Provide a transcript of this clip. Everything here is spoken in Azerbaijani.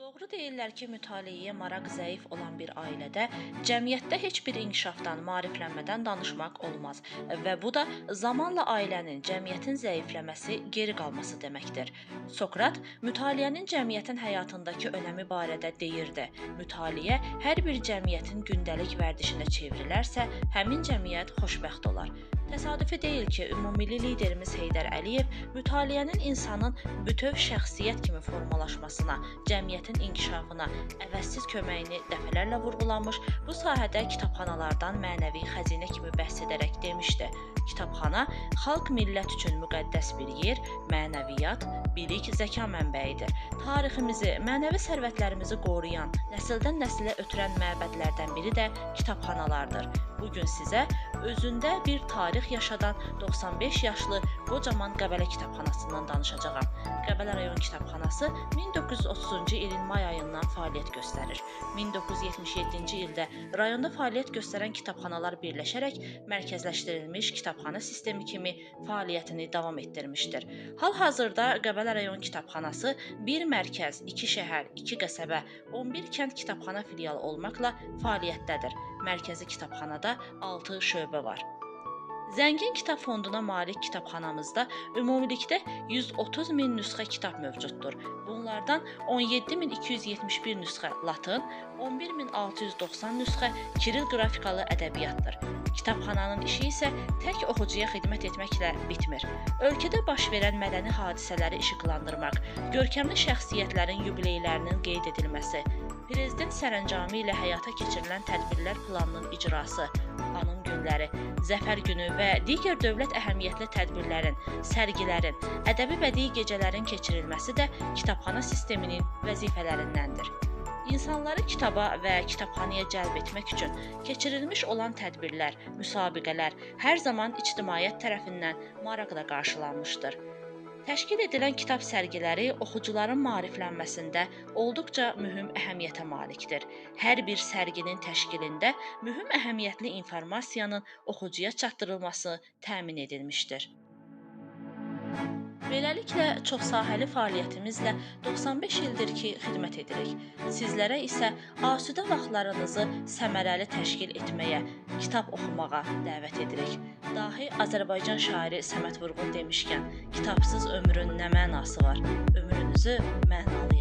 Doğru deyirlər ki, mütaliəyə maraq zəif olan bir ailədə cəmiyyətdə heç bir inkişafdan, maariflənmədən danışmaq olmaz və bu da zamanla ailənin, cəmiyyətin zəifləməsi, geri qalması deməkdir. Sokrat mütaliənin cəmiyyətin həyatındakı önəmi barədə deyirdi. Mütaliə hər bir cəmiyyətin gündəlik vərdişinə çevrilərsə, həmin cəmiyyət xoşbəxt olar. Təsadüfi deyil ki, ümummilli liderimiz Heydər Əliyev mütaliənin insanın bütöv şəxsiyyət kimi formalaşmasına, cəmiyyətin inkişafına əvəzsiz köməyini dəfələrlə vurğulamış, bu sahədə kitabxanalardan mənəvi xəzinə kimi bəhs edərək demişdi. Kitabxana xalq millət üçün müqəddəs bir yer, mənəviyyat, bilik, zəka mənbəyidir. Tariximizi, mənəvi sərvətlərimizi qoruyan, nəsildən nəsilə ötürən məbədlərdən biri də kitabxanalardır. Bu gün sizə özündə bir tarix yaşadan 95 yaşlı qocaman Qəbələ kitabxanasından danışacağam. Qəbələ rayon kitabxanası 1930-cu ilin may ayından fəaliyyət göstərir. 1977-ci ildə rayonda fəaliyyət göstərən kitabxanalar birləşərək mərkəzləşdirilmiş kitabxana sistemi kimi fəaliyyətini davam etdirmişdir. Hal-hazırda Qəbələ rayon kitabxanası bir mərkəz, 2 şəhər, 2 qəsəbə, 11 kənd kitabxana filialı olmaqla fəaliyyətdədir. Mərkəzi kitabxanada 6 şöbə var. Zəngin kitab fonduna malik kitabxanamızda ümumilikdə 130 min nüsxə kitab mövcuddur. Bunlardan 17.271 nüsxə latın, 11.690 nüsxə kiril qrafikalı ədəbiyyatdır. Kitabxananın işi isə tək oxucuya xidmət etməklə bitmir. Ölkədə baş verən mədəni hadisələri işıqlandırmaq, görkəmli şəxsiyyətlərin yubileylərinin qeyd edilməsi, Prezident sərəncamı ilə həyata keçirilən tədbirlər planının icrası, anım günləri, zəfər günü və digər dövlət əhəmiyyətli tədbirlərin, sərgilərin, ədəbi-bədii gecələrin keçirilməsi də kitabxana sisteminin vəzifələrindəndir. İnsanları kitaba və kitabxanaya cəlb etmək üçün keçirilmiş olan tədbirlər, müsabiqələr hər zaman ictimaiyyət tərəfindən maraqla qarşılanmışdır. Təşkil edilən kitab sərgiləri oxucuların maariflənməsində olduqca mühüm əhəmiyyətə malikdir. Hər bir sərginin təşkilində mühüm əhəmiyyətli informasiyanın oxucuya çatdırılması təmin edilmişdir. Beləliklə, çoxsahəli fəaliyyətimizlə 95 ildir ki, xidmət edirik. Sizlərə isə asudə vaxtlarınızı səmərəli təşkil etməyə, kitab oxumağa dəvət edirik. Dahi Azərbaycan şairi Səməd Vurğun demişkən, kitabsız ömrün nə mənası var? Ömrünüzü mənalı